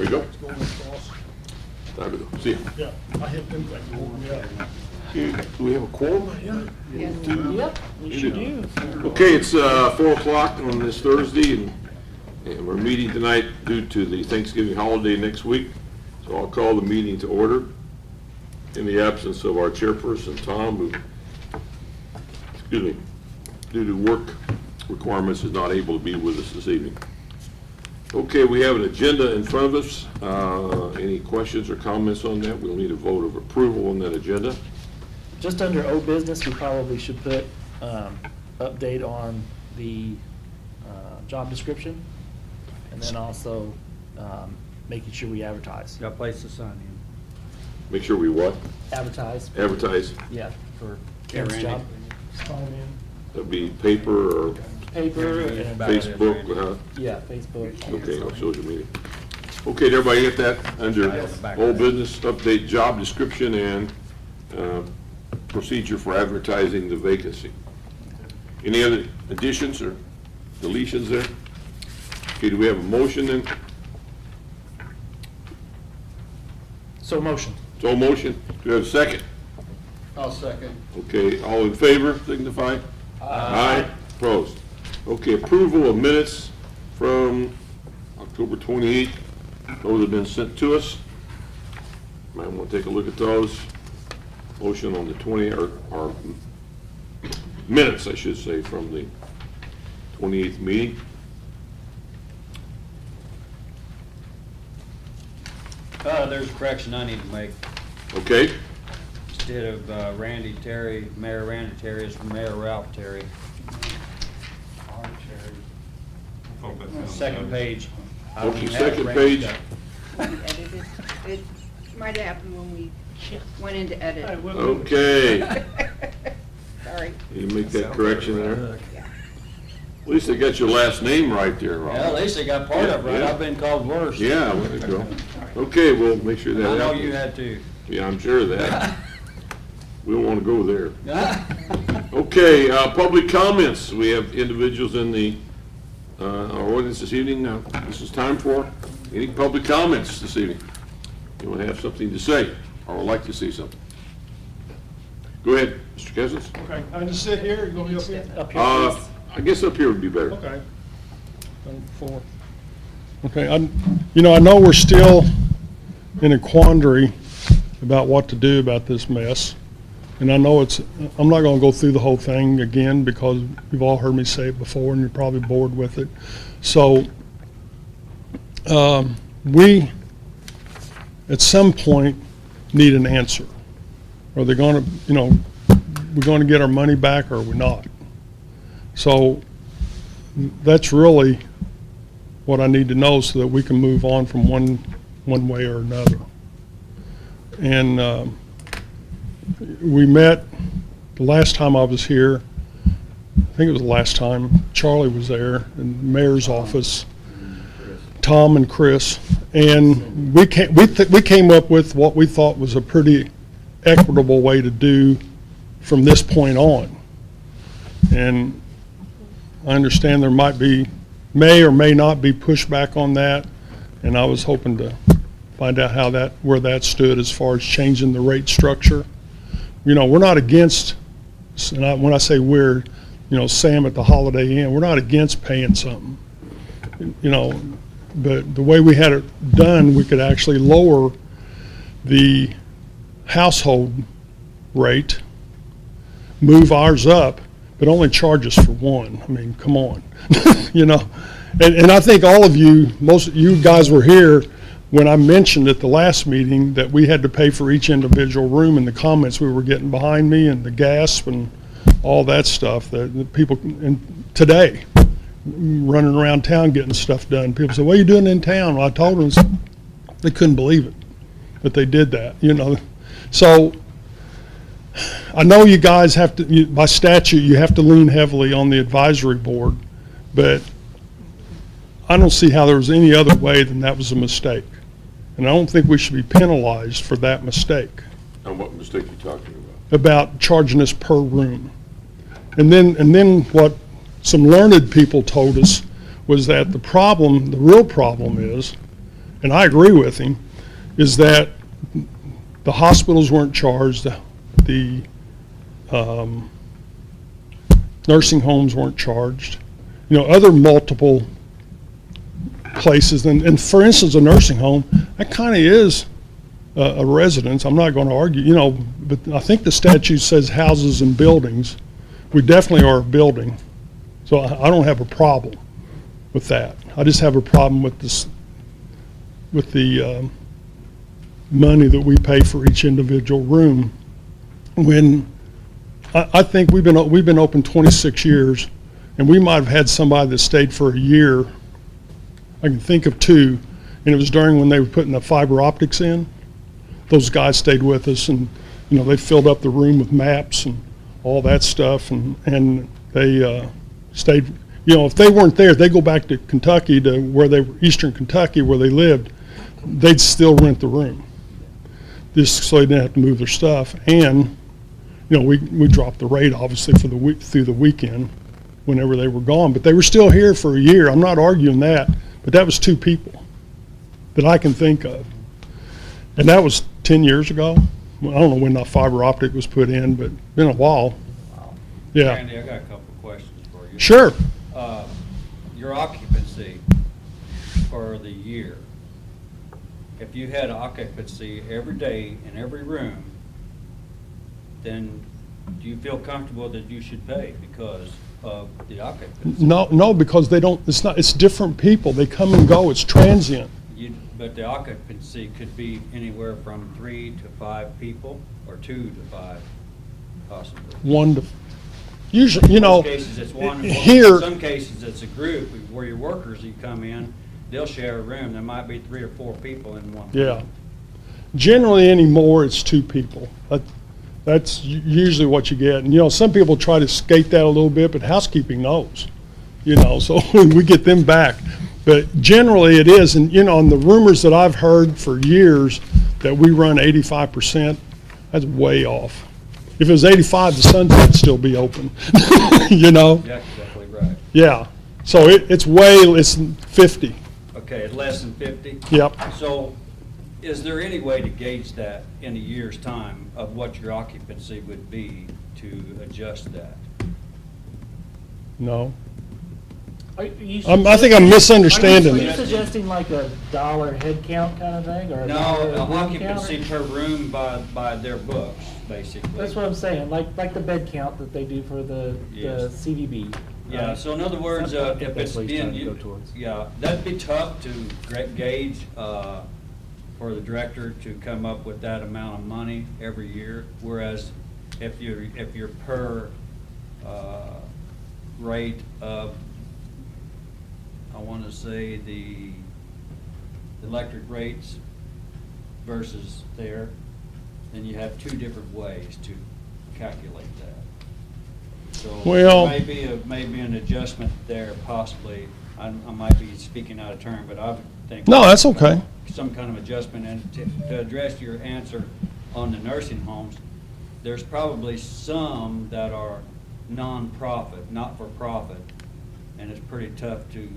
There you go. It's going across. Time to go. See you. Yeah, I hit them like, yeah. Okay, do we have a quorum? Yep, we sure do. Okay, it's 4 o'clock on this Thursday, and we're meeting tonight due to the Thanksgiving holiday next week. So I'll call the meeting to order in the absence of our chairperson, Tom, who, excuse me, due to work requirements is not able to be with us this evening. Okay, we have an agenda in front of us. Any questions or comments on that? We'll need a vote of approval on that agenda. Just under old business, we probably should put update on the job description, and then also making sure we advertise. Got a place to sign in. Make sure we what? Advertise. Advertise. Yeah, for Ken's Randy. job. Sign in. That'd be paper or Paper and. Facebook. Yeah, Facebook. Okay, on social media. Okay, did everybody get that under old business, update job description and procedure for advertising the vacancy? Any other additions or deletions there? Okay, do we have a motion then? So motion. So motion, do we have a second? I'll second. Okay, all in favor, signify. Aye. Opposed. Okay, approval of minutes from October 28th. Those have been sent to us. Might want to take a look at those. Motion on the 20, or minutes, I should say, from the 28th meeting. There's a correction I need to make. Okay, Instead of Randy Terry, Mayor Randy Terry, it's Mayor Ralph Terry. Second page. I don't okay, even have second Randy page. stuff. Edited. It might have happened when we went into edit. Okay, Sorry. you make that correction there. Yeah. At least they got your last name right there, Well, at Rob. least they got part of it right. Yeah. I've been called worse. Yeah, there you go. Okay, we'll make sure that I know happens. you had to. Yeah, I'm sure of that. We don't want to go there. Okay, public comments. We have individuals in the, our audience this evening. This is time for any public comments this evening. You want to have something to say or would like to say something? Go ahead, Mr. Kessels. Okay, I just sit here, you gonna be up here? Up here, please. I guess up here would be better. Okay. Okay, I know we're still in a quandary about what to do about this mess. And I know I'm not gonna go through the whole thing again because you've all heard me say it before and you're probably bored with it. So, we, at some point, need an answer. Are they gonna, we're gonna get our money back or are we not? So, that's really what I need to know so that we can move on from one way or another. And we met the last time I was here. I think it was the last time Charlie was there in the mayor's office, Tom and Chris, and we came up with what we thought was a pretty equitable way to do from this point on. And I understand there may or may not be pushback on that, and I was hoping to find out where that stood as far as changing the rate structure. We're not against, and when I say we're, Sam at the Holiday Inn, we're not against paying something. But the way we had it done, we could actually lower the household rate, move ours up, but only charge us for one. I mean, come on, And I think all of you, most of you guys were here when I mentioned at the last meeting that we had to pay for each individual room, and the comments we were getting behind me and the gasp and all that stuff that the people, and today, running around town getting stuff done, people say, what are you doing in town? Well, I told them, they couldn't believe it, but they did that, So I know you guys have to, by statute, you have to lean heavily on the advisory board, but I don't see how there was any other way than that was a mistake. And I don't think we should be penalized for that mistake. And what mistake are you talking about? About charging us per room. And then what some learned people told us was that the real problem and I agree with him, is that the hospitals weren't charged, the nursing homes weren't charged, other multiple places. And for instance, a nursing home, that kind of is a residence. I'm not going to argue, but I think the statute says houses and buildings. We definitely are a building. So I don't have a problem with that. I just have a problem with this, with the money that we pay for each individual room. When I think we've been open 26 years, and we might have had somebody that stayed for a year. I can think of two, and it was during when they were putting the fiber optics in. Those guys stayed with us, and they filled up the room with maps and all that stuff, and they stayed. If they weren't there, they go back to Kentucky, to where they were, Eastern Kentucky, where they lived. They'd still rent the room, just so they didn't have to move their stuff. And we dropped the rate obviously for the week through the weekend, whenever they were gone. But they were still here for a year. I'm not arguing that, but that was two people that I can think of, and that was 10 years ago. Well, I don't know when the fiber optic was put in, but it's been a while. Wow. Yeah. Randy, I got a couple of questions for you. Sure. Your occupancy for the year, if you had occupancy every day in every room, then do you feel comfortable that you should pay because of the occupancy? No, because they don't. It's different people. They come and go. It's transient. But the occupancy could be anywhere from 3 to 5 people, or 2 to 5, possibly. One to usually, In most cases, it's one. here. In some cases, it's a group where your workers, you come in, they'll share a room. There might be 3 or 4 people in one. Yeah. room. Generally anymore, it's two people. That's usually what you get. And some people try to skate that a little bit, but housekeeping knows. So we get them back. But generally it is, and on the rumors that I've heard for years that we run 85%, that's way off. If it was 85, the Sunset would still be open. That's exactly right. Yeah. So it's 50. Okay, less than 50? Yep. So is there any way to gauge that in a year's time of what your occupancy would be to adjust that? No. Are you I think I'm misunderstanding Are you it. suggesting like a dollar head count kind of thing, or a dollar No, room occupancy count? per room by their books, basically. That's what I'm saying, like the bed count that they do for the Yes. CVB. Yeah, right? so in other words, That's what if it's what he's trying being, to go towards. yeah, that'd be tough to gauge for the director to come up with that amount of money every year. Whereas if you're per rate of, I want to say the electric rates versus there, then you have 2 different ways to calculate that. So Well- maybe an adjustment there possibly. I might be speaking out of turn, but I would think. No, that's okay. Some kind of adjustment. And to address your answer on the nursing homes, there's probably some that are non-profit, not-for-profit, and it's pretty tough to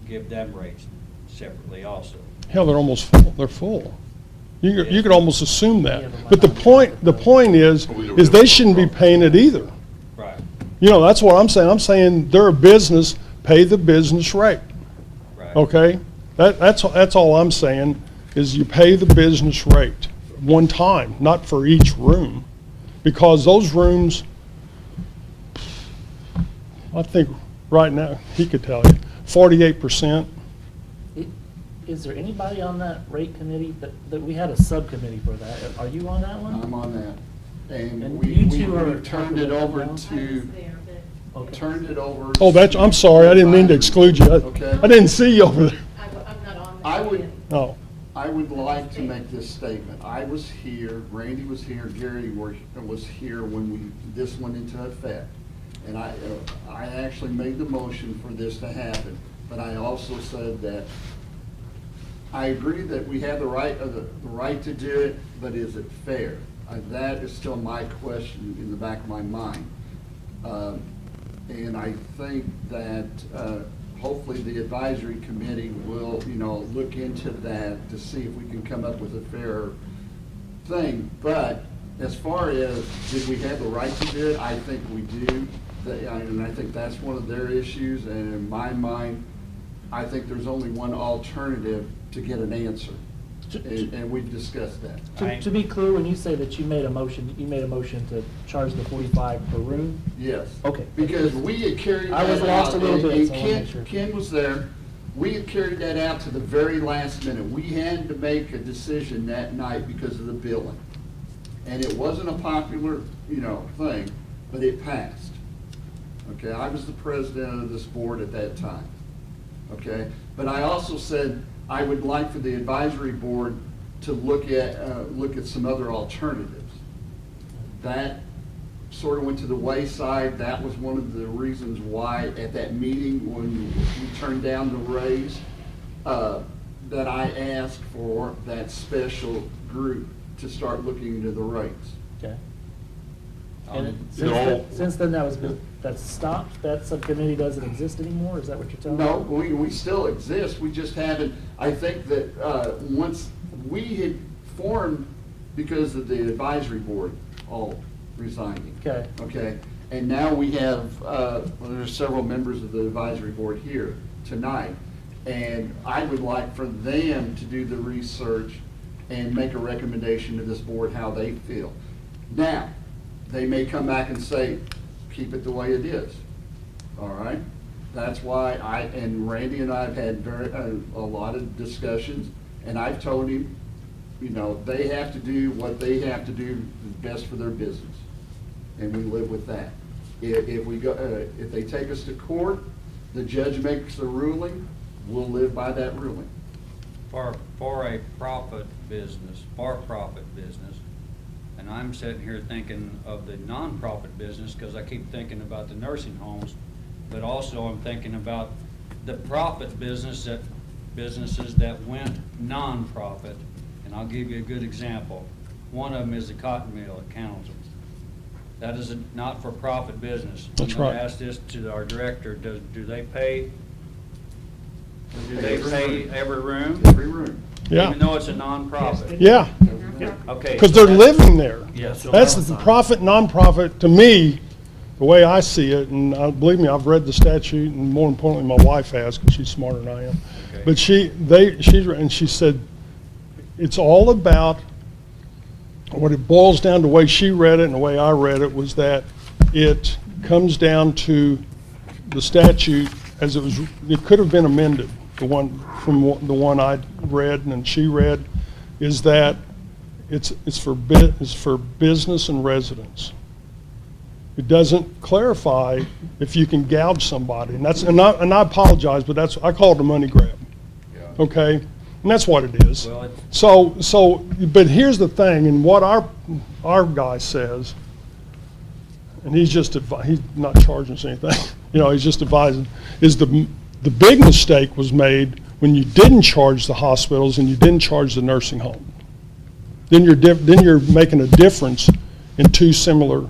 give them rates separately also. Hell, they're almost full. They're full. You could almost assume that. But the point is they shouldn't be paying it either. Right, That's what I'm saying. I'm saying they're a business, pay the business rate. right. Okay? That's all I'm saying, is you pay the business rate one time, not for each room. Because those rooms, I think right now, he could tell you, 48%. Is there anybody on that rate committee that we had a subcommittee for that? Are you on that one? I'm on that. And And we you two are turned it over talking I was to, there, but Okay. turned it over. Oh, I'm sorry, I didn't mean to exclude you. Okay. I didn't see you over there. I'm not on I that would- yet. Oh, I would like to make this statement. I was here, Randy was here, Gary was here when this went into effect. And I actually made the motion for this to happen. But I also said that I agree that we have the right to do it, but is it fair? That is still my question in the back of my mind. And I think that hopefully the advisory committee will, look into that to see if we can come up with a fair thing. But as far as, did we have the right to do it? I think we do. And I think that's one of their issues. And in my mind, I think there's only one alternative to get an answer. And we've discussed that. To be clear, when you say that you made a motion to charge the 45 per room? Yes. Okay. Because we had carried I was that lost out, a little bit, and so I wanna make sure. Ken was there. We had carried that out to the very last minute. We had to make a decision that night because of the billing. And it wasn't a popular, thing, but it passed. Okay, I was the president of this board at that time. Okay, but I also said I would like for the advisory board to look at some other alternatives. That sort of went to the wayside. That was one of the reasons why at that meeting when we turned down the raise, that I asked for that special group to start looking into the rates. Okay. Um, And No. since then, that's stopped? That subcommittee doesn't exist anymore? Is that what you're telling me? No, we still exist, we just haven't, I think that, once we had formed because of the advisory board all resigning. Okay. Okay, and now we have, there's several members of the advisory board here tonight, and I would like for them to do the research and make a recommendation to this board how they feel. Now, they may come back and say, keep it the way it is, all right? That's why and Randy and I have had a lot of discussions, and I've told him, they have to do what they have to do best for their business, and we live with that. If they take us to court, the judge makes a ruling, we'll live by that ruling. For a profit business, for-profit business, and I'm sitting here thinking of the nonprofit business because I keep thinking about the nursing homes, but also I'm thinking about the profit businesses that went nonprofit. And I'll give you a good example. One of them is the cotton mill at Cannelsville. That is a not-for-profit business. That's I'm gonna right. ask this to our director, do they pay? Do they Every pay room. every room? Every room. Yeah, Even though it's a nonprofit? yeah, Okay. because so they're that's- living there. Yeah, so That's that's the profit, nonprofit, to me, the way I see it, and believe me, I've read the statute, and more importantly, my wife has, because she's smarter than I am. Okay. But she said, it's all about, what it boils down to, the way she read it and the way I read it, was that it comes down to the statute as it could have been amended, the one I read and she read, is that it's for business and residents. It doesn't clarify if you can gouge somebody, and I apologize, but I call it a money grab. Okay, and that's what it is. Well, But here's the thing, and what our guy says, and he's not charging us anything. He's just advising. Is the big mistake was made when you didn't charge the hospitals and you didn't charge the nursing home. Then you're making a difference in two similar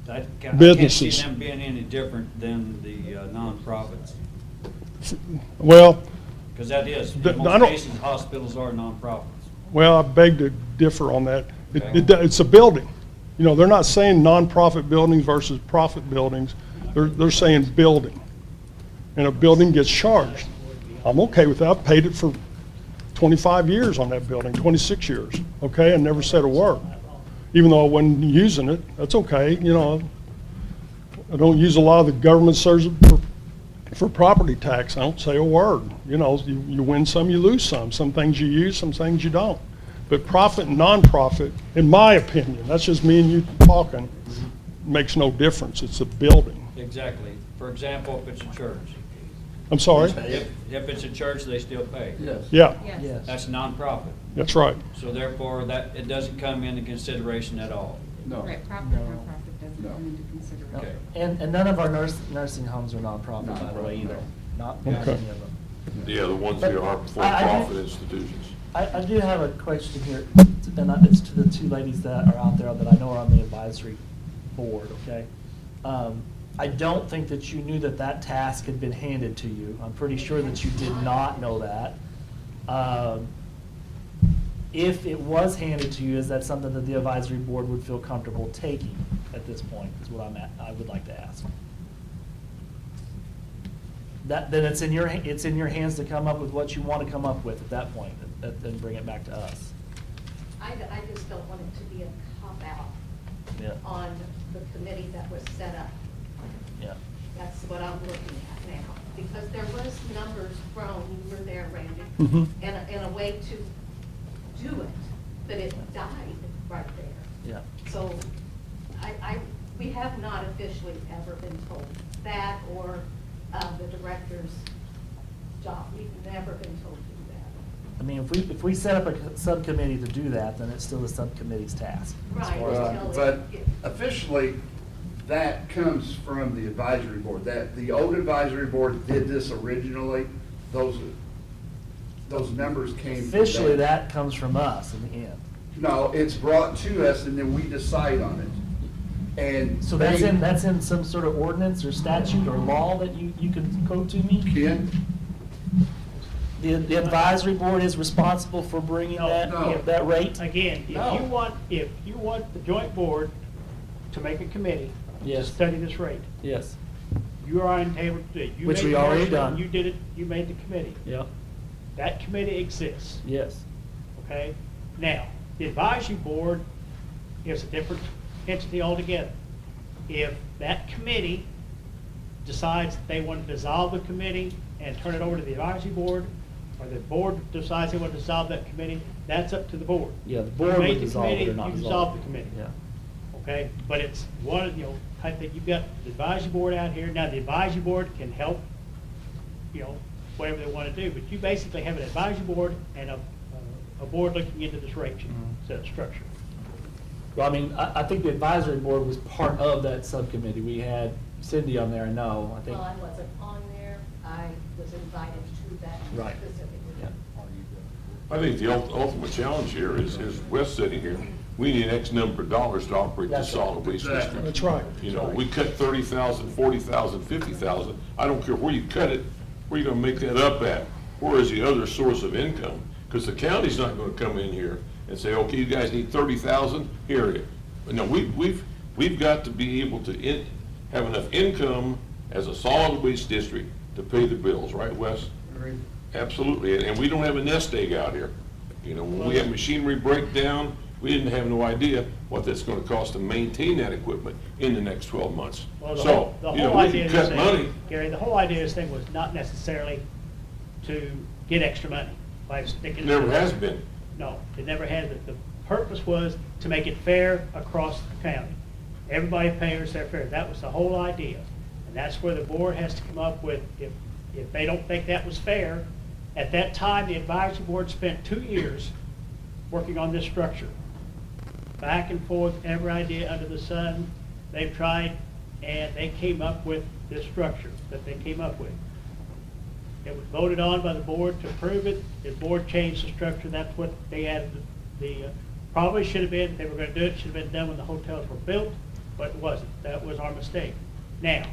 I can't businesses. see them being any different than the nonprofits. Well, Because that is, I in most don't- cases, hospitals are nonprofits. I beg to differ on that. Okay. It's a building. They're not saying nonprofit buildings versus profit buildings. They're saying building. And a building gets charged. I'm okay with that. I've paid it for 25 years on that building, 26 years, okay? I never said a word. Even though I wasn't using it, that's okay, I don't use a lot of the government services for property tax. I don't say a word. You win some, you lose some. Some things you use, some things you don't. But profit and non-profit, in my opinion, that's just me and you talking, makes no difference. It's a building. Exactly. For example, if it's a church. I'm sorry? If it's a church, they still pay. Yes. Yeah, Yes. That's nonprofit. that's right. So therefore, it doesn't come into consideration at all. No. Right, profit or nonprofit doesn't come into consideration. Okay. And none of our nursing homes are nonprofit, by the way, either. Not any Okay. of them. Yeah, the ones that are for-profit institutions. I do have a question here, and it's to the two ladies that are out there that I know are on the advisory board, okay? I don't think that you knew that that task had been handed to you. I'm pretty sure that you did not know that. If it was handed to you, is that something that the advisory board would feel comfortable taking at this point, is what I would like to ask. Then it's in your hands to come up with what you want to come up with at that point, then bring it back to us. I just don't want it to be a cop-out Yeah. on the committee that was set up. Yeah. That's what I'm looking at now, because there was numbers thrown, you were there, Randy, Mhm. and a way to do it, but it died right there. Yeah. So we have not officially ever been told that, or the director's job. We've never been told to do that. I mean, if we set up a subcommittee to do that, then it's still the subcommittee's task. as Right. far as I'm- Until But it- officially, that comes from the advisory board. That, the old advisory board did this originally. Those numbers came from them. Officially, that comes from us in the end. No, it's brought to us and then we decide on it. And So that's in some sort of ordinance or statute or law that you can quote to me? Ken? The advisory board is responsible for bringing No. that rate? Again, No. if you want the joint board to make a committee to Yes. study this rate, Yes. you are entitled to do it. You Which made we the already motion, done. You did it, you made the committee. Yep. That committee exists, Yes. okay? Now, the advisory board is a different entity altogether. If that committee decides that they want to dissolve the committee and turn it over to the advisory board, or the board decides they want to dissolve that committee, that's up to the board. Yeah, the You board made would the dissolve it or committee, not you dissolve dissolve it. the committee. Yeah. Okay, but it's one, I think you've got the advisory board out here. Now, the advisory board can help, whatever they want to do, but you basically have an advisory board and a board looking into this rate set structure. Well, I mean, I think the advisory board was part of that subcommittee. We had Cindy on there, I know, I think. Well, I wasn't on there. I was invited to that Right. specifically. Yeah. I think the ultimate challenge here is Wes sitting here, we need X number of dollars to operate the That's right. solid waste Exactly. district. That's right. You know, we cut 30,000, 40,000, 50,000, I don't care where you cut it, where you gonna make that up at? Where is the other source of income? Because the county's not gonna come in here and say, okay, you guys need 30,000, here it is. But no, we've got to be able to have enough income as a solid waste district to pay the bills, right, Wes? Absolutely, and we don't have a nest egg out here. When we have machinery breakdown, we didn't have no idea what that's gonna cost to maintain that equipment in the next 12 months. Well, So, the we whole idea can of this cut money. thing, Gary, the whole idea of this thing was not necessarily to get extra money by sticking. Never has been. No, it never has. The purpose was to make it fair across the county. Everybody pays their fair. That was the whole idea. And that's where the board has to come up with, if they don't think that was fair, at that time, the advisory board spent 2 years working on this structure. Back and forth, every idea under the sun, they've tried, and they came up with this structure that they came up with. It was voted on by the board to approve it. The board changed the structure. That's what they added. Probably should have been, if they were going to do it, should have been done when the hotels were built, but it wasn't. That was our mistake. Now,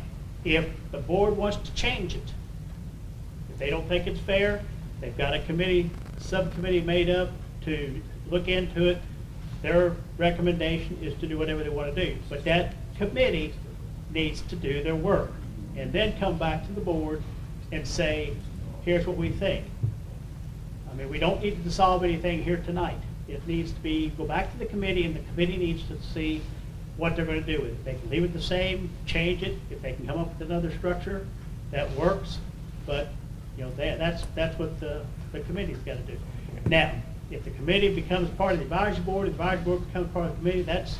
if the board wants to change it, if they don't think it's fair, they've got a committee, subcommittee made up to look into it. Their recommendation is to do whatever they want to do. But that committee needs to do their work and then come back to the board and say, here's what we think. I mean, we don't need to dissolve anything here tonight. It needs to go back to the committee, and the committee needs to see what they're going to do with it. They can leave it the same, change it, if they can come up with another structure that works, but, that's what the committee's got to do. Now, if the committee becomes part of the advisory board becomes part of the committee, that's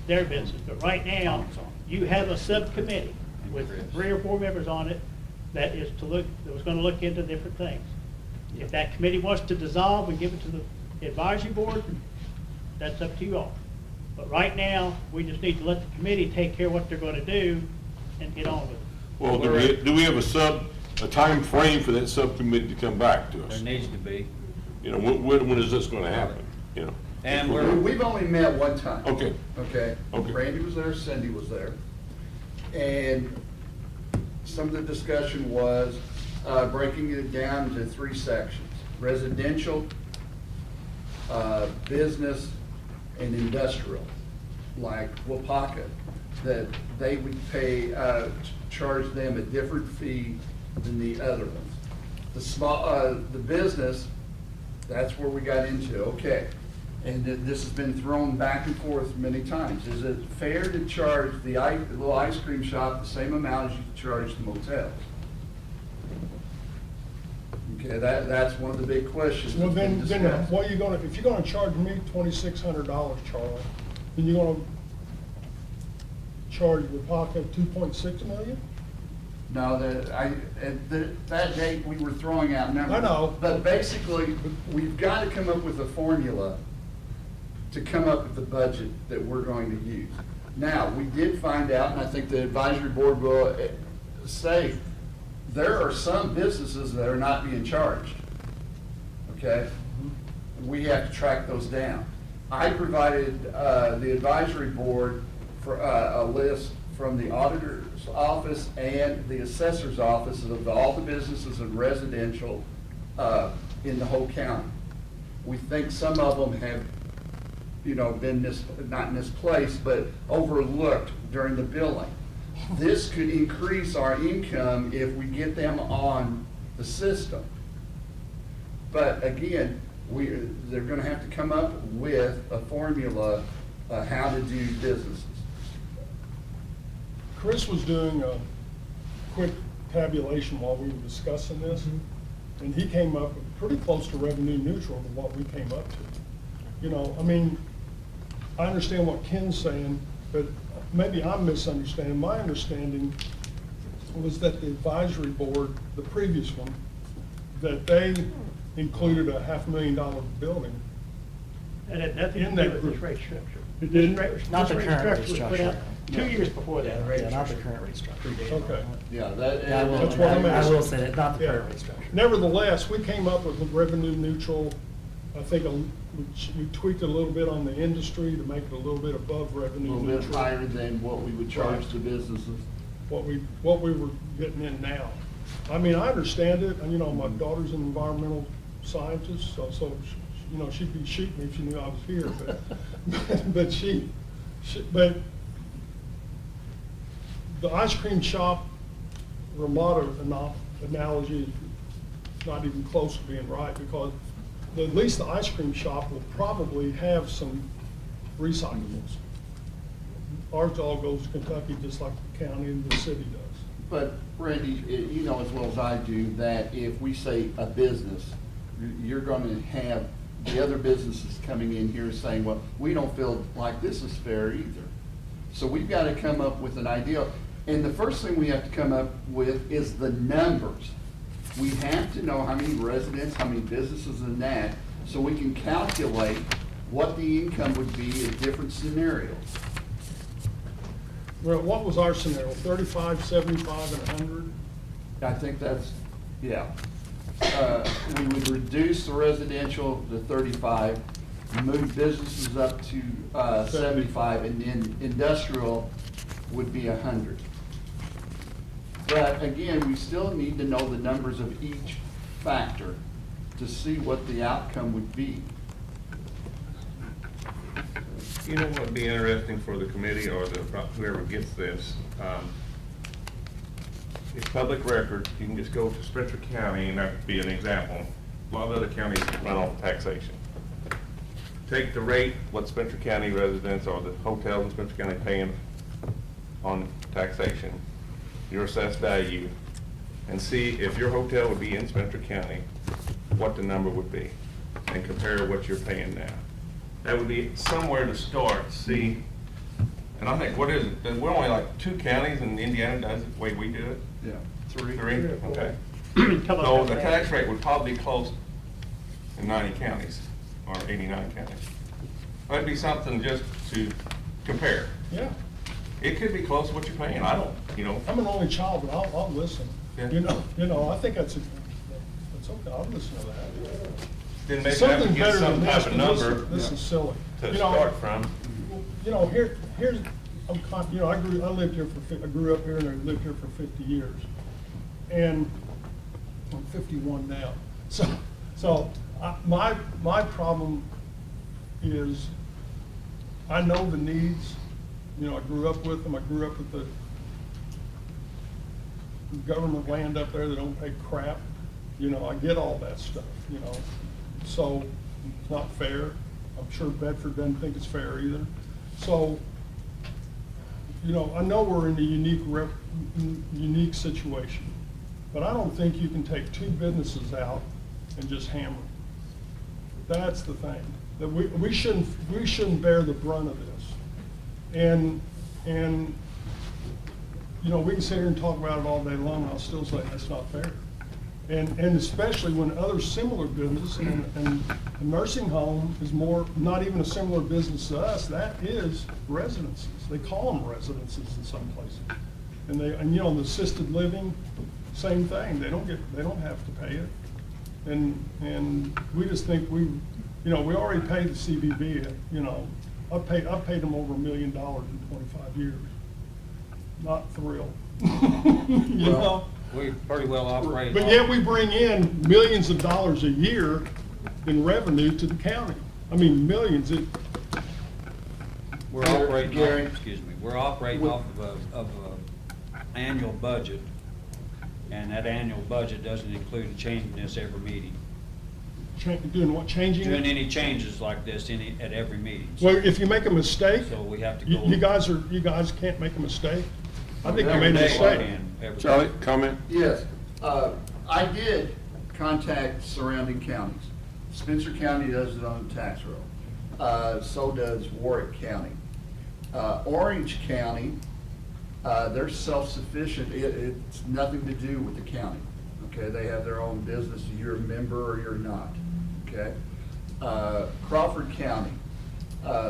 their business. But right now, you have a subcommittee with 3 or 4 members on it that was going to look into different things. If that committee wants to dissolve and give it to the advisory board, that's up to you all. But right now, we just need to let the committee take care of what they're going to do and get on with it. Well, do we have a time frame for that subcommittee to come back to us? There needs to be. When is this gonna happen? And We've only met one time. Okay. Okay? Okay. Randy was there, Cindy was there. And some of the discussion was breaking it down into 3 sections: residential, business, and industrial, like Wapaka, that they would pay, charge them a different fee than the other ones. The business, that's where we got into, okay. And this has been thrown back and forth many times. Is it fair to charge the little ice cream shop the same amount as you charge the motels? Okay, that's one of the big questions. Well, that's been then discussed. what are you gonna, if you're gonna charge me $2,600, Charlie, then you're gonna charge Wapaka 2.6 million? No, that date, we were throwing out numbers. I know. But basically, we've got to come up with a formula to come up with the budget that we're going to use. Now, we did find out, and I think the advisory board will say, there are some businesses that are not being charged, okay? We have to track those down. I provided the advisory board for a list from the auditor's office and the assessor's office of all the businesses in residential in the whole county. We think some of them have, been not misplaced, but overlooked during the billing. This could increase our income if we get them on the system. But again, they're gonna have to come up with a formula how to do businesses. Chris was doing a quick tabulation while we were discussing this, and he came up with pretty close to revenue neutral to what we came up to. I understand what Ken's saying, but maybe I'm misunderstanding. My understanding was that the advisory board, the previous one, that they included a $500,000 building. And it had nothing In to that do with this group. rate structure. It didn't? Not the This current rate was put out structure. 2 years before that. Yeah, not the current rate structure. Okay. Yeah, Yeah, I will, That's what I'm I asking. will say that, not the Yeah. current rate structure. Nevertheless, we came up with a revenue neutral. I think we tweaked it a little bit on the industry to make it a little bit above a revenue little neutral. bit higher than what we would charge the businesses. What we were getting in now. I mean, I understand it, and my daughter's an environmental scientist, so she'd be shooting me if she knew I was here, but the ice cream shop Ramada analogy is not even close to being right, because at least the ice cream shop will probably have some recyclables. Ours all goes to Kentucky, just like the county and the city does. But Randy, you know as well as I do that if we say a business, you're going to have the other businesses coming in here saying, well, we don't feel like this is fair either. So we've got to come up with an idea. And the first thing we have to come up with is the numbers. We have to know how many residents, how many businesses in that, so we can calculate what the income would be in different scenarios. Well, what was our scenario, 35, 75, and 100? I think that's, yeah. We would reduce the residential to 35, move businesses up to 75, and then industrial would be 100. But again, we still need to know the numbers of each factor to see what the outcome would be. You know what would be interesting for the committee or whoever gets this? It's public record. You can just go to Spencer County, and that would be an example. A lot of other counties run off taxation. Take the rate, what Spencer County residents or the hotels in Spencer County paying on taxation, your assessed value, and see if your hotel would be in Spencer County, what the number would be, and compare what you're paying now. That would be somewhere to start, see. And I think, what is it? We're only like 2 counties, and Indiana does it the way we do it. Yeah. 3, or 4. okay. Come up So with the that. tax rate would probably be close in 90 counties, or 89 counties. That'd be something just to compare. Yeah. It could be close to what you're paying, I don't, I'm an only child, but I'll listen. Yeah. I think that's okay, I'll listen to that. then maybe have to Something get better some than type this, of but number this is silly. to start from. Here's, you know, I lived here I grew up here and I lived here for 50 years. And I'm 51 now. My problem is, I know the needs, you know, I grew up with them, I grew up with the government land up there that don't pay crap, you know, I get all that stuff, you know. So, it's not fair, I'm sure Bedford doesn't think it's fair either. So, you know, I know we're in a unique situation, but I don't think you can take two businesses out and just hammer them. That's the thing. That we shouldn't bear the brunt of this. And you know, we can sit here and talk about it all day long, and I'll still say that's not fair. And especially when other similar business and a nursing home is not even a similar business to us, that is residences. They call them residences in some places. And you know, the assisted living, same thing. They don't have to pay it. And we just think you know, we already paid the CVB, you know, I've paid them over $1 million in 25 years. Not thrilled. You know? We pretty well operate. But yet we bring in millions of dollars a year in revenue to the county. I mean, millions. We're operating, Gary. we're operating off of a annual budget, and that annual budget doesn't include changing this every meeting. Doing what, changing Doing it? any changes like this at every meeting. Well, if you make a mistake, So we have to you go. you guys can't make a mistake. I think you made a Every day, mistake. every day. Charlie, comment? Yes, I did contact surrounding counties. Spencer County does it on the tax roll. So does Warwick County. Orange County, they're self-sufficient. It's nothing to do with the county. Okay, they have their own business. You're a member or you're not. Okay. Crawford County,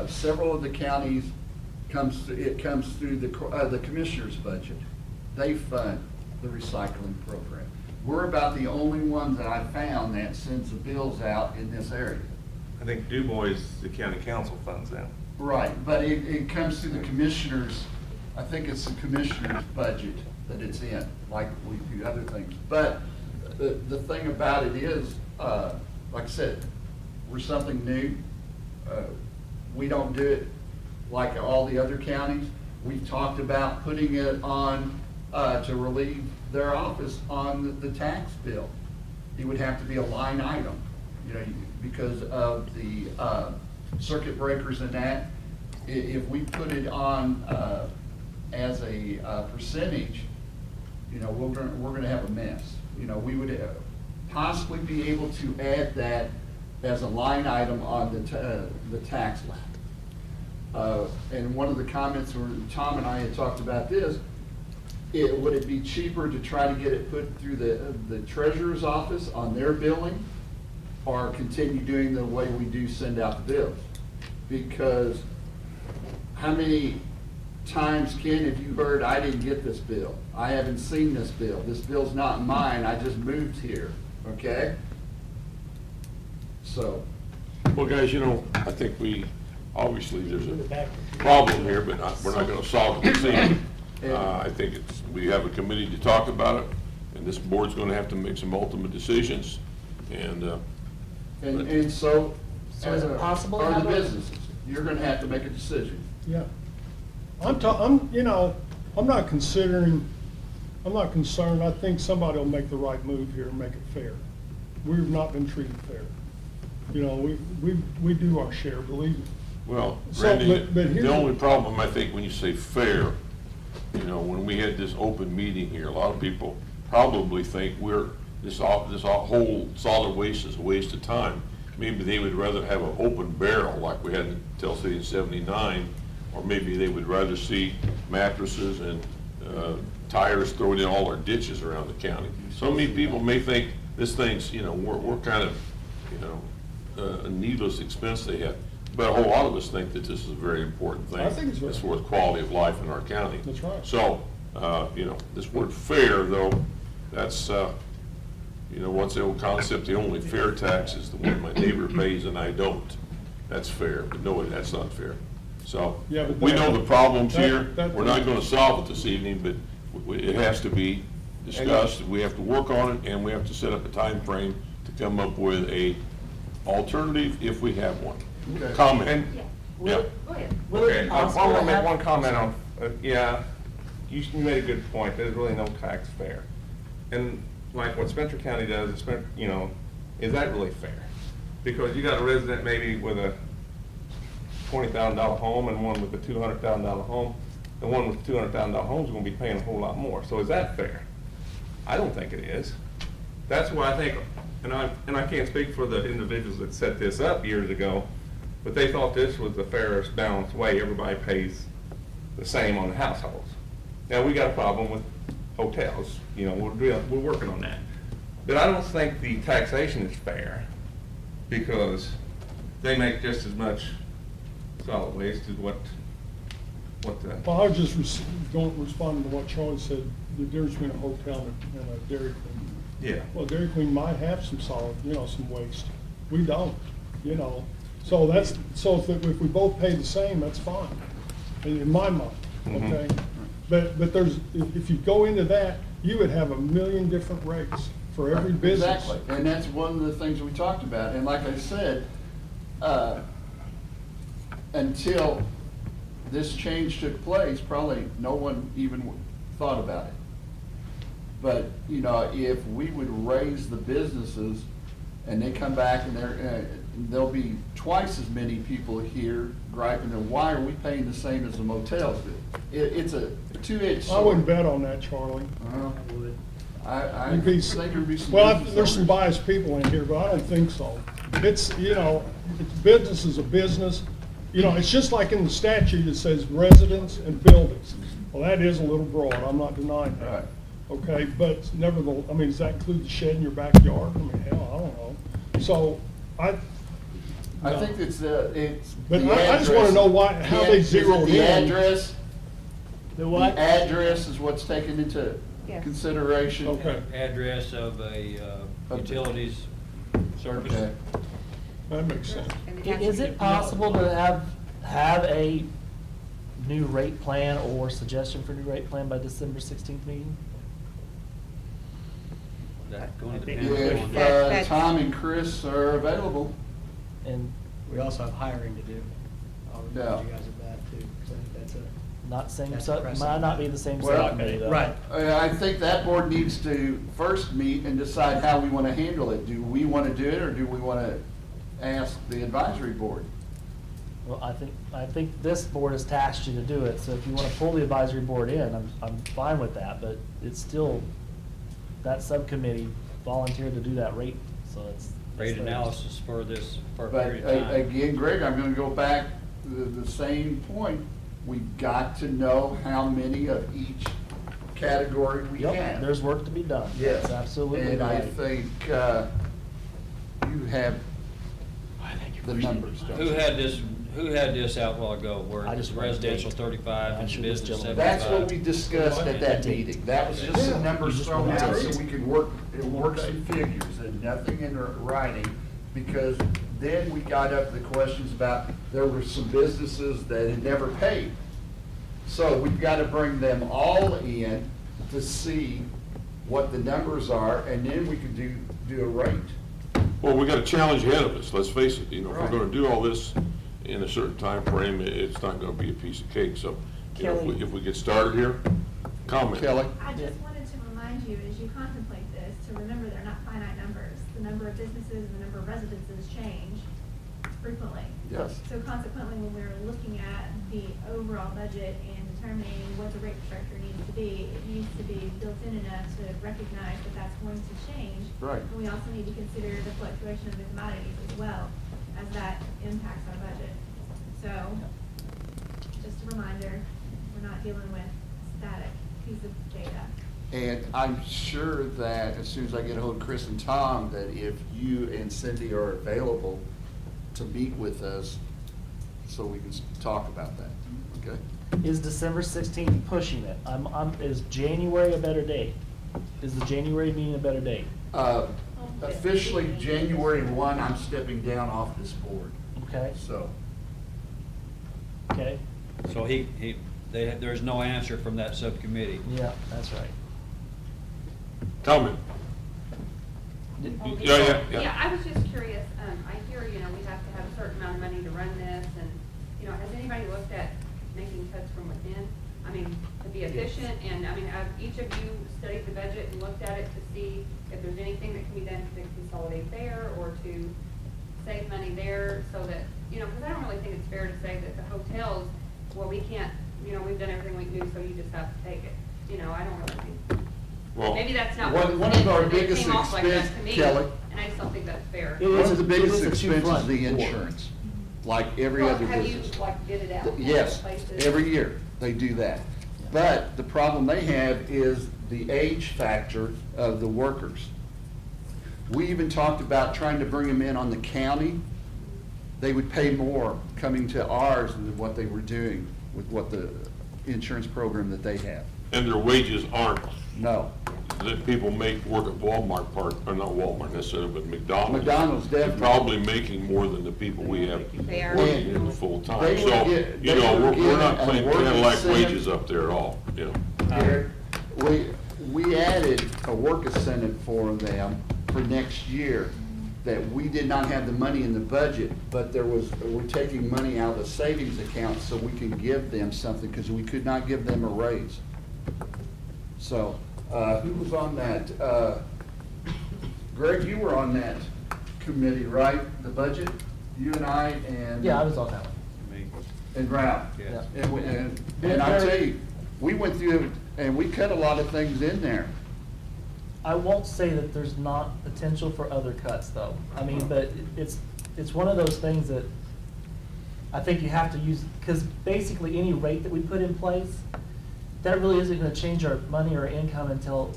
several of the counties it comes through the commissioner's budget. They fund the recycling program. We're about the only ones that I found that sends the bills out in this area. I think Du Bois, the county council funds them. Right, but it comes through the commissioners, I think it's the commissioner's budget that it's in, like we do other things. But the thing about it is, like I said, we're something new. We don't do it like all the other counties. We've talked about putting it on to relieve their office on the tax bill. It would have to be a line item, you know, because of the circuit breakers and that. If we put it on as a percentage, you know, we're gonna have a mess. You know, we would possibly be able to add that as a line item on the tax lap. And one of the comments where Tom and I had talked about this, would it be cheaper to try to get it put through the treasurer's office on their billing, or continue doing the way we do send out the bills? Because how many times, Ken, have you heard, I didn't get this bill, I haven't seen this bill, this bill's not mine, I just moved here, okay? So. Well, guys, you know, I think obviously there's a problem here, but we're not gonna solve it this evening. I think we have a committee to talk about it, and this board's gonna have to make some ultimate decisions, and So is it possible to are have the a- businesses, you're gonna have to make a decision. Yeah. You know, I'm not concerned, I think somebody will make the right move here and make it fair. We've not been treated fair. You know, we do our share, believe me. well, So, Randy, but here's the only problem, I think, when you say fair, you know, when we had this open meeting here, a lot of people probably think this whole solid waste is a waste of time. Maybe they would rather have an open barrel like we had in Tell City in '79, or maybe they would rather see mattresses and tires thrown in all our ditches around the county. So many people may think this thing's, you know, we're kind of, you know, a needless expense they have. But a whole lot of us think that this is a very important thing. I think it's very As for the quality of life in our county. That's right. So, you know, this word fair, though, that's, you know, what's the old concept, the only fair tax is the one my neighbor pays and I don't. That's fair, but no, that's not fair. So, Yeah, but we know the problems that- here. that- We're not gonna solve it this evening, but it has to be discussed. We have to work on it, and we have to set up a time frame to come up with a alternative if we have one. Okay. Comment. And, Yeah. Go ahead. Will it okay, be I possible want to to make have- one comment on, yeah, you made a good point, there's really no tax fair. And like what Spencer County does, is is that really fair? Because you got a resident maybe with a $20,000 home and one with a $200,000 home. The one with the $200,000 home is going to be paying a whole lot more. So is that fair? I don't think it is. That's why I think, and I can't speak for the individuals that set this up years ago, but they thought this was the fairest, balanced way. Everybody pays the same on the households. Now, we got a problem with hotels. We're working on that. But I don't think the taxation is fair because they make just as much solid waste as what the, Well, I was just responding to what Charlie said, the difference between a hotel and a Dairy Queen. yeah. Well, Dairy Queen might have some solid, some waste. We don't, So if we both pay the same, that's fine, in my mind, okay? But if you go into that, you would have a million different rates for every business. Exactly, and that's one of the things we talked about, and like I said, until this change took place, probably no one even thought about it. But, if we would raise the businesses and they come back and there'll be twice as many people here griping, and why are we paying the same as the motels do? It's a two-edged sword. I wouldn't bet on that, Charlie. Well, I would. I You'd be- think there'd be some. Well, business there's some owners. biased people in here, but I don't think so. It's, business is a business. It's just like in the statute, it says residents and buildings. Well, that is a little broad, I'm not denying that. Right. Okay, but nevertheless, does that include the shed in your backyard? Hell, I don't know. So, I think it's. But the I just wanna address. know how they Is it zeroed the in. address? The what? The address is what's taken into Yes. consideration. Okay. Address of a utilities service. Okay. That makes sense. And it has to Is be- it possible to have a new rate plan or suggestion for new rate plan by December 16th meeting? That's going I to think depend if, on. That's- Tom and Chris are available. And We also have hiring to do. I'll Yeah. remind you guys of that too, because I think that's a. not same, That's sub- precedent. might not be the same Well, subcommittee though. Right. I think that board needs to first meet and decide how we want to handle it. Do we want to do it, or do we want to ask the advisory board? Well, I think this board has tasked you to do it, so if you want to pull the advisory board in, I'm fine with that, but it's still, that subcommittee volunteered to do that rate, so it's. Rate theirs. analysis for this, for a But period of time. again, Greg, I'm going to go back to the same point. We've got to know how many of each category we Yep, have. there's work to be done. Yes. That's absolutely And I right. think you have the numbers, don't Who you? had this out a while ago, where I it's just residential wrote 35 I and should just business jump- 75? That's what we discussed at that meeting. That was just some numbers You just thrown want out to- so we could work some figures and nothing in writing. Because then we got up to the questions about, there were some businesses that had never paid. So we've got to bring them all in to see what the numbers are, and then we could do a rate. Well, we got a challenge ahead of us, let's face it, if we're Right. gonna do all this in a certain time frame, it's not gonna be a piece of cake, so, Kelly. if we get started here, comment. Kelly? I just wanted to remind you, as you contemplate this, to remember they're not finite numbers. The number of businesses and the number of residences change frequently. Yes. So consequently, when we're looking at the overall budget and determining what the rate structure needs to be, it needs to be built in enough to recognize that that's going to change. Right. And we also need to consider the fluctuation of the commodities as well, as that impacts our budget. So, just a reminder, we're not dealing with a static piece of data. And I'm sure that as soon as I get ahold of Chris and Tom, that if you and Cindy are available to meet with us, so we can talk about that, okay? Is December 16th pushing it? Is January a better date? Is the January meeting a better date? Officially, January 1, I'm stepping down off this board, Okay, so. Okay? So there's no answer from that subcommittee. Yeah, that's right. Comment? Yeah. Yeah, I was just curious, I hear, we have to have a certain amount of money to run this, and, has anybody looked at making cuts from within? I mean, to be efficient, and, have each of you studied the budget and looked at it to see if there's anything that can be done to consolidate there, or to save money there, so that, because I don't really think it's fair to say that the hotels, well, we can't, we've done everything we can do, so you just have to take it. I don't really think. Well, Maybe that's not One what of our it biggest came off like that expense, to me, Kelly. and I just don't think that's fair. It One is of the a- biggest it is a expenses two-front is the war. insurance, like every Well, other have business. you, like, bid it out? at Yes, places? every year they do that. But the problem they have is the age factor of the workers. We even talked about trying to bring them in on the county. They would pay more coming to ours than what they were doing with what the insurance program that they have. and their wages aren't No. that people work at Walmart or not Walmart necessarily, but McDonald's. McDonald's They're definitely. probably making more than the people we have They are. working in full-time. They So, would get- we're not a paying work Cadillac incentive. wages up there at all, Garrett, we added a work incentive for them for next year that we did not have the money in the budget, but we're taking money out of the savings account so we can give them something, because we could not give them a raise. So, who was on that? Greg, you were on that committee, right? The budget? You and I and. Yeah, I was on that one. Me. And Ralph. Yes. And I tell you, we went through and we cut a lot of things in there. I won't say that there's not potential for other cuts, though. I mean, but it's one of those things that I think you have to use, because basically any rate that we put in place, that really isn't gonna change our money or income until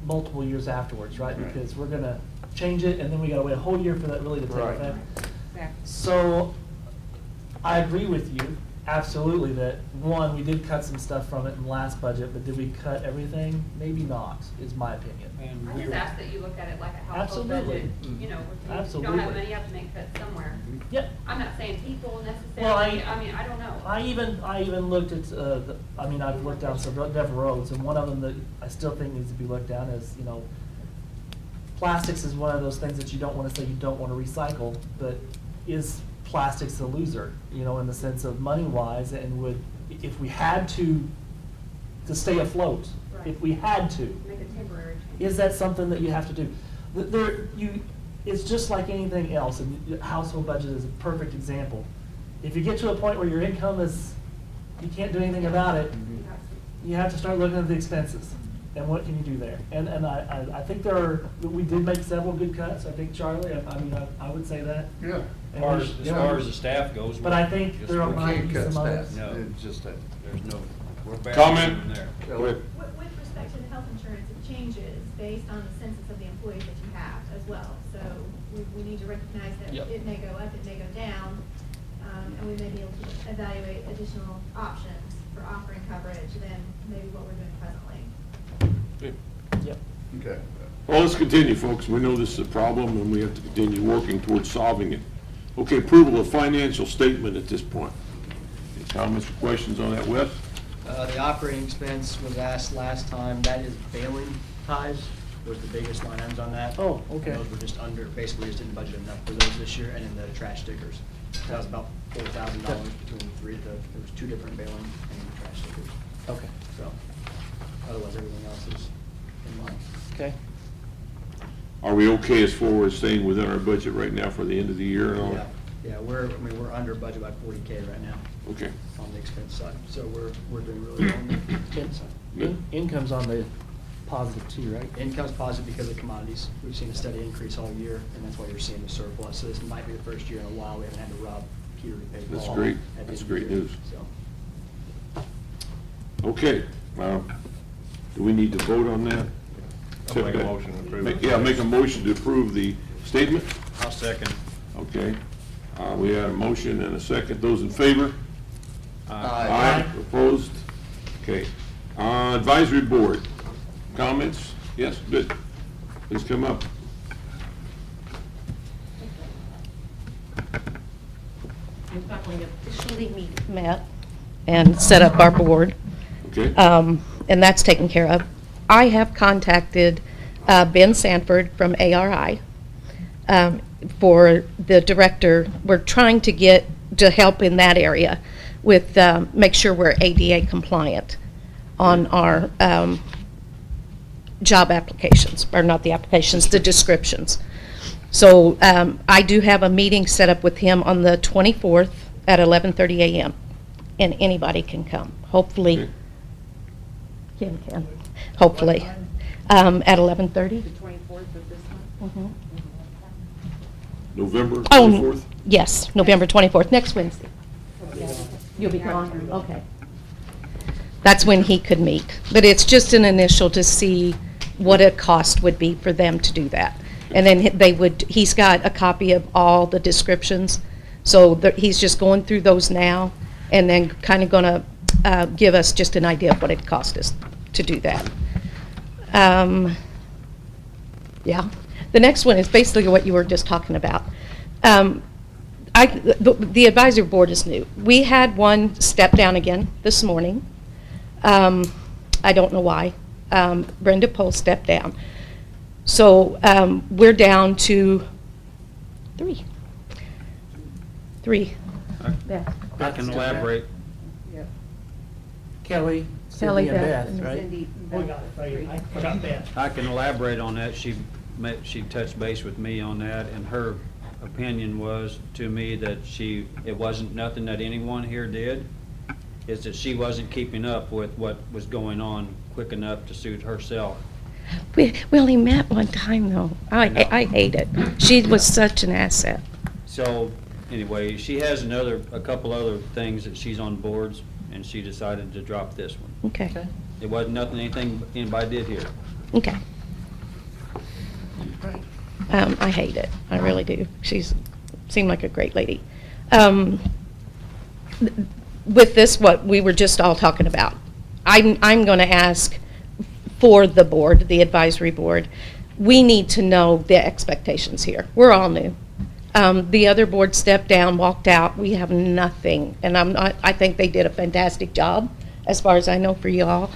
multiple years afterwards, right? Right. Because we're gonna change it, and then we gotta wait a whole year for that really to take Right. effect. Exactly. So, I agree with you, absolutely, that, one, we did cut some stuff from it in the last budget, but did we cut everything? Maybe not, is my opinion. And I we just were- ask that you look at it like a household Absolutely. budget, if you don't Absolutely. have money, you have to make cuts somewhere. Yep. I'm not saying people Well, necessarily, I don't know. I even looked at, I've looked down some different roads, and one of them that I still think needs to be looked down is, plastics is one of those things that you don't wanna say you don't wanna recycle, but is plastics a loser, in the sense of money-wise, and if we had to stay afloat, Right. if we had to, Make a temporary change. is that something that you have to do? It's just like anything else, and your household budget is a perfect example. If you get to a point where your income you can't do anything about it, You have to. you have to start looking at the expenses, and what can you do there? And I think we did make several good cuts, I think, Charlie, I would say that. Yeah. As far as the staff goes. But I think just- there are We might can't be cut some staff. others. No. It's just that. There's no, we're back Comment? in there. Go ahead. With respect to the health insurance, it changes based on the census of the employees that you have as well. So we need to recognize that Yep. it may go up, it may go down, and we may be able to evaluate additional options for offering coverage than maybe what we're doing presently. Yep. Okay. Well, let's continue, folks. We know this is a problem, and we have to continue working towards solving it. Okay, approval of financial statement at this point. Any comments or questions on that, Wes? The operating expense was asked last time, that is bailing ties, was the biggest line items on that. Oh, okay. And those were just basically just didn't budget enough for those this year, and then the trash stickers. That was about $4,000 between there was two different bailing and trash stickers. Okay. So, otherwise everything else is in line. Okay. Are we okay as far as staying within our budget right now for the end of the year and all? Yeah, we're under budget by $40K right now Okay. on the expense side, so we're doing really well on the expense side. Income's on the positive too, right? Income's positive because of commodities. We've seen a steady increase all year, and that's why you're seeing the surplus. So this might be the first year in a while we haven't had to rob Peter to pay Paul. That's great. at the That's end of the great year. news. So, Okay. Do we need to vote on that? I'll make a motion to approve it. Yeah, make a motion to approve the statement. I'll second. Okay. We had a motion and a second. Those in favor? Aye. Opposed? Okay. Advisory board, comments? Yes, good. Please come up. finally officially met and set up our board. Okay? And that's taken care of. I have contacted Ben Sanford from ARI for the director. We're trying to get to help in that area with, make sure we're ADA compliant on our job applications, or not the applications, the descriptions. So I do have a meeting set up with him on the 24th at 11:30 a.m. and anybody can come. Hopefully, Kim can, hopefully, at 11:30. The 24th of this month? Mhm. November Oh, 24th? yes, November 24th, next Wednesday. You'll be gone, okay. That's when he could meet. But it's just an initial to see what a cost would be for them to do that. And then they would, he's got a copy of all the descriptions, so he's just going through those now, and then kind of going to give us just an idea of what it cost us to do that. Yeah. The next one is basically what you were just talking about. The advisory board is new. We had one step down again this morning. I don't know why. Brenda Pohl stepped down. So we're down to three. Yeah. I can elaborate. Kelly, Kelly, Cindy, and Beth, Beth, right? Cindy, We got it, right here. I forgot that. I can elaborate on that. She touched base with me on that, and her opinion was to me that it wasn't nothing that anyone here did. It's that she wasn't keeping up with what was going on quick enough to suit herself. We only met one time, though. I hate it. She was such an asset. So, anyway, she has a couple other things that she's on boards, and she decided to drop this one. Okay, Okay. It wasn't anything anybody did here. okay. I hate it. I really do. Seemed like a great lady. With this, what we were just all talking about, I'm going to ask for the board, the advisory board, we need to know the expectations here. We're all new. The other board stepped down, walked out. We have nothing, and I think they did a fantastic job, as far as I know, for you all.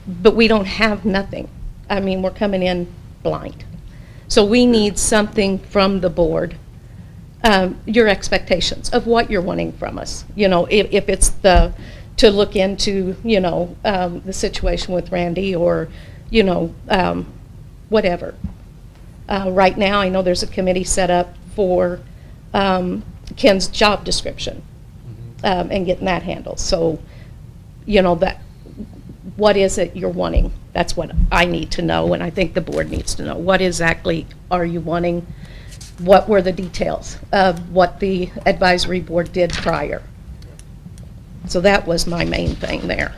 But we don't have nothing. I mean, we're coming in blind. So we need something from the board, your expectations of what you're wanting from us. You know, if it's to look into, you know, the situation with Randy, or, you know, whatever. Right now, I know there's a committee set up for Ken's job description and getting that handled. So, you know, what is it you're wanting? That's what I need to know, and I think the board needs to know. What exactly are you wanting? What were the details of what the advisory board did prior? So that was my main thing there.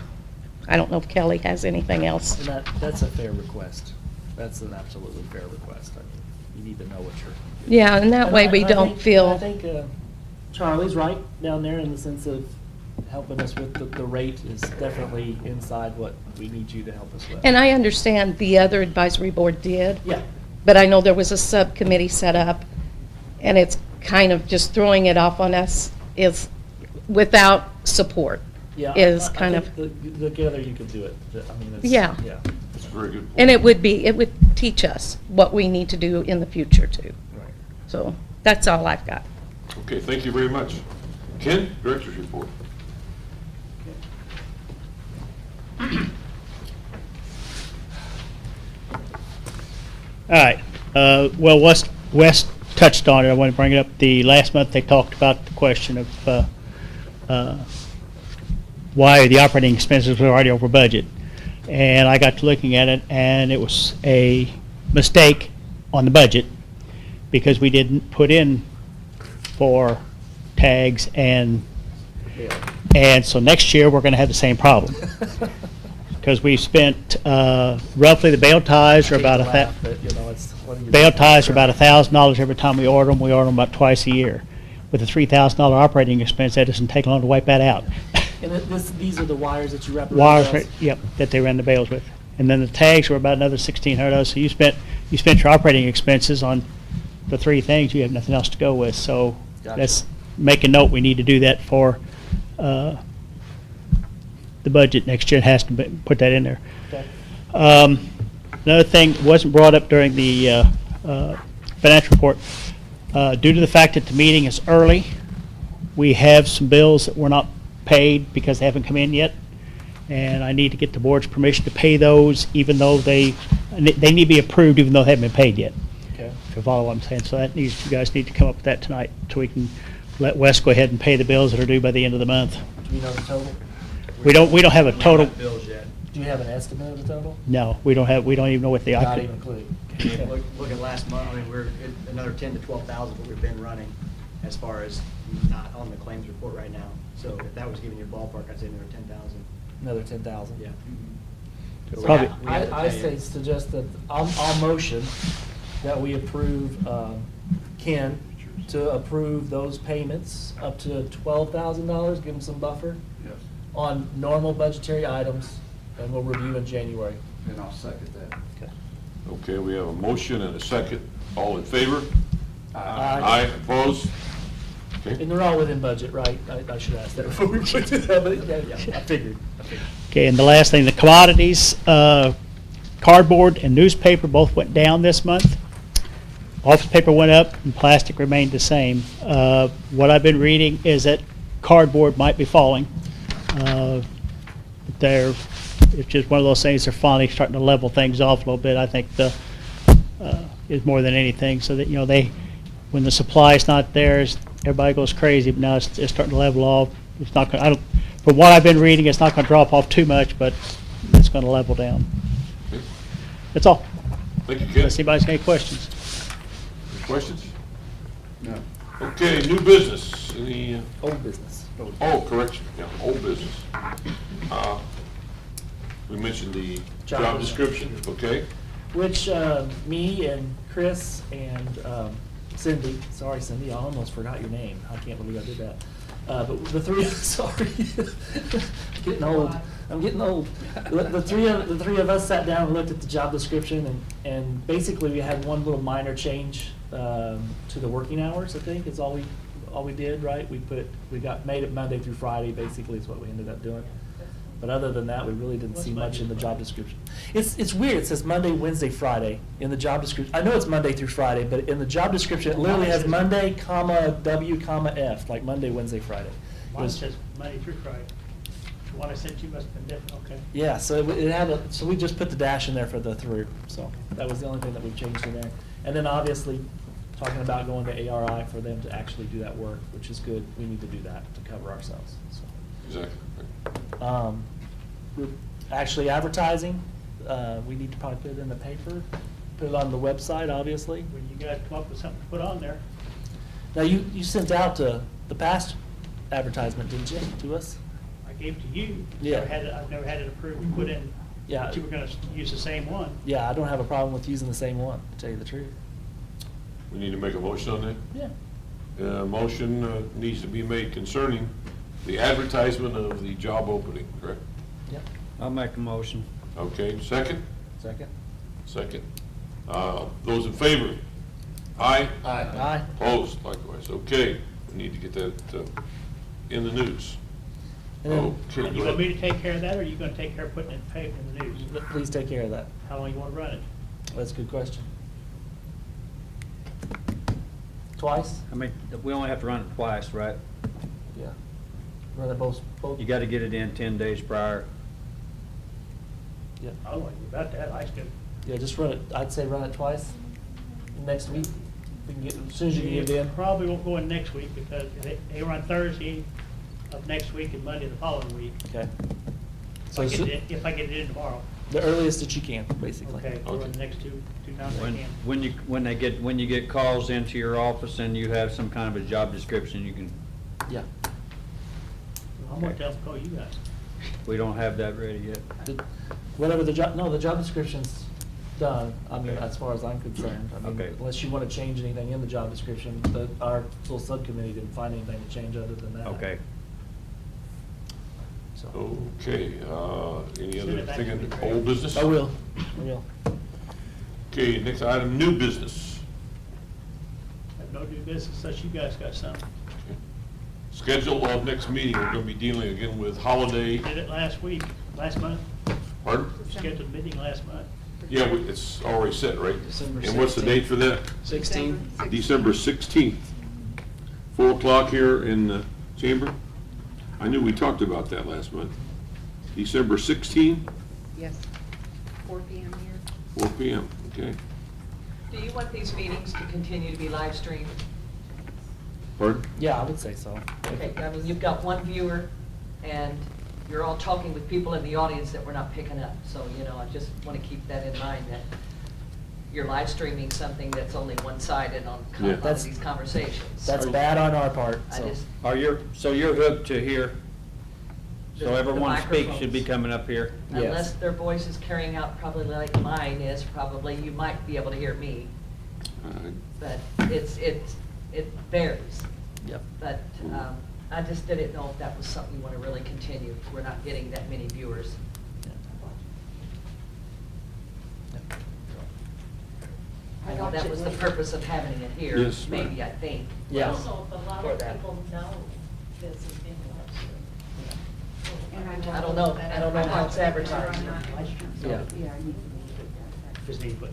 I don't know if Kelly has anything else. And that's a fair request. That's an absolutely fair request. I mean, you need to know what you're. Yeah, and that way we don't feel. I think Charlie's right down there in the sense of helping us with the rate is definitely inside what we need you to help us with. And I understand the other advisory board did. Yeah. But I know there was a subcommittee set up, and it's kind of just throwing it off on us is without support. Yeah, is I kind think of. together you could do it. I mean, it's, Yeah. Yeah. That's a very good point. And it would teach us what we need to do in the future too. Right. So that's all I've got. Okay, thank you very much. Ken, Director's Report. All right. Well, West touched on it. I want to bring it up. The last month they talked about the question of why the operating expenses were already over budget. And I got to looking at it, and it was a mistake on the budget because we didn't put in for tags, and so next year we're going to have the same problem. Because we spent roughly, the bail ties are about bail ties are about $1,000 every time we order them. We order them about twice a year. With a $3,000 operating expense, that doesn't take long to wipe that out. And these are the wires that you wrap around Wires, the bells? yep, that they ran the bales with. And then the tags were about another $1,600. So you spent your operating expenses on the three things. You have nothing else to go with. So Gotcha. make a note, we need to do that for the budget next year. It has to put that in there. Okay. Another thing that wasn't brought up during the financial report, due to the fact that the meeting is early, we have some bills that were not paid because they haven't come in yet, and I need to get the board's permission to pay those, even though they need to be approved, even though they haven't been paid yet. Okay. If you follow what I'm saying, so that needs, you guys need to come up with that tonight, so we can let Wes go ahead and pay the bills that are due by the end of the month. Do you know the total? We don't have a total. Bills yet. Do you have an estimate of the total? No, we don't even know what the. Not even included. Look at last month, I mean, we're at another 10 to 12,000 what we've been running as far as not on the claims report right now. So if that was giving you a ballpark, I'd say another 10,000. Another 10,000? Yeah. So So probably- we have to I pay say, it. suggest that, I'll motion that we approve, Ken, to approve those payments up to $12,000, give him some buffer Yes, on normal budgetary items, and we'll review in January. and I'll second that. Okay. Okay, we have a motion and a second. All in favor? Aye. Opposed? Okay. And they're all within budget, right? I should ask that before we put it up, but yeah, I figured. Okay, and the last thing, the commodities, cardboard and newspaper both went down this month. Office paper went up and plastic remained the same. What I've been reading is that cardboard might be falling. It's just one of those things, they're finally starting to level things off a little bit. I think is more than anything, so that, when the supply is not there, everybody goes crazy, but now it's starting to level off. It's not going, from what I've been reading, it's not going to drop off too much, but it's going to level down. Okay. That's all. Thank you, Ken. Unless anybody's got any questions. Any questions? No. Okay, new business. Any, Old business. oh, correction, yeah, old business. We mentioned the job description, okay? Which me and Chris and Cindy, sorry Cindy, I almost forgot your name. I can't believe I did that. But the three, sorry, getting old. I'm getting old. The three of us sat down and looked at the job description, and basically we had one little minor change to the working hours. I think is all we did, right? Made it Monday through Friday. Basically, is what we ended up doing. But other than that, we really didn't see much in the job description. It's weird. It says Monday, Wednesday, Friday in the job description. I know it's Monday through Friday, but in the job description, it literally has Monday, comma, W, comma, F, like Monday, Wednesday, Friday. Mine says Monday through Friday. The one I sent you must have been different, okay. Yeah, so it had so we just put the dash in there for the through. So that was the only thing that we changed in there. And then obviously, talking about going to ARI for them to actually do that work, which is good. We need to do that to cover ourselves, so. Exactly. We're actually advertising, we need to probably put it in the paper, put it on the website, obviously. When you guys come up with something to put on there. Now, you sent out the past advertisement, didn't you, to us? I gave to you. Yeah. I've never had it approved and put in. Yeah. But you were gonna use the same one. Yeah, I don't have a problem with using the same one, to tell you the truth. We need to make a motion on that? Yeah. Motion needs to be made concerning the advertisement of the job opening, correct? Yep. I'll make a motion. Okay, second? Second? Second. Those in favor? Aye? Aye. Opposed, likewise. Okay, we need to get that in the news. And then, Okay, You go want me ahead. to take care of that, or are you gonna take care of putting it in the news? please take care of that. How long you wanna run it? That's a good question. Twice? I mean, we only have to run it twice, right? Yeah. Run it both. You got to get it in 10 days prior. Yeah. I don't know about that, I still. Yeah, just run it, I'd say run it twice next week. We can get, as soon as you can get it in. Probably won't go in next week, because they run Thursday of next week and Monday the following week. Okay. If I get it, if I get it in tomorrow. The earliest that you can, basically. Okay, we'll run the next two times I can. When you get calls into your office and you have some kind of a job description, you can, Yeah. I'm gonna tell them to call you guys. we don't have that ready yet. Whatever the job description's done, I mean, as far as I'm concerned. I mean, Okay. unless you want to change anything in the job description, our little subcommittee didn't find anything to change other than that. Okay. So, Okay, any Send other it back thing to in me. old business? I will. Okay, next item, new business. Have no new business unless you guys got some. Schedule of next meeting, we're gonna be dealing again with holiday. Did it last month. Pardon? Scheduled a meeting last month. Yeah, it's already set, right? December And what's the 16th. date for that? 16? December 16th, 4 o'clock here in the chamber. I knew we talked about that last month. December 16, Yes, 4 PM here. 4 PM, okay. Do you want these meetings to continue to be live streamed? Pardon? Yeah, I would say so. Okay, I mean, you've got one viewer, and you're all talking with people in the audience that we're not picking up. So, you know, I just want to keep that in mind, that you're live streaming something that's only one-sided on Yeah. a lot of these conversations. That's bad on our part, I so. just, So you're hooked to here, so The- the everyone speaks should be microphones. coming up here? Yes. unless their voice is carrying out probably like mine is, probably, you might be able to hear me. But it varies. Yep. But I just didn't know if that was something you want to really continue. We're not getting that many viewers. I know that was the purpose of having it here. Yes, ma'am. Maybe, I think. Yeah. Also, if a lot For of that. people know this is being live streamed. I don't know how it's advertised. Yeah. Just need to put.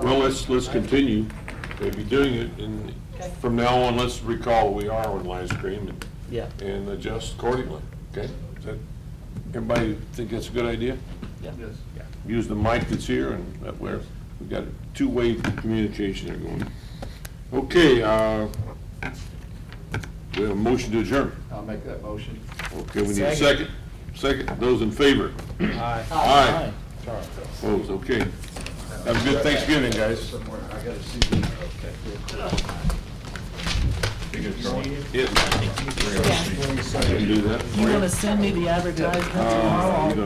Well, let's continue. We'll be doing it, and Okay. from now on, let's recall we are on live stream Yeah. and adjust accordingly, okay? Is that, everybody think that's a good idea? Yeah. Use the mic that's here, and that way, we've got a two-way communication there going. Okay, we have a motion to adjourn. I'll make that motion. Okay, we need a Second. second. Second, those in favor? Aye. Aye. Charles. Opposed, okay. Have a good Thanksgiving, guys. Somewhere, I gotta see the. Yeah. I can do that. You want to send me the advertisement tomorrow? You gonna-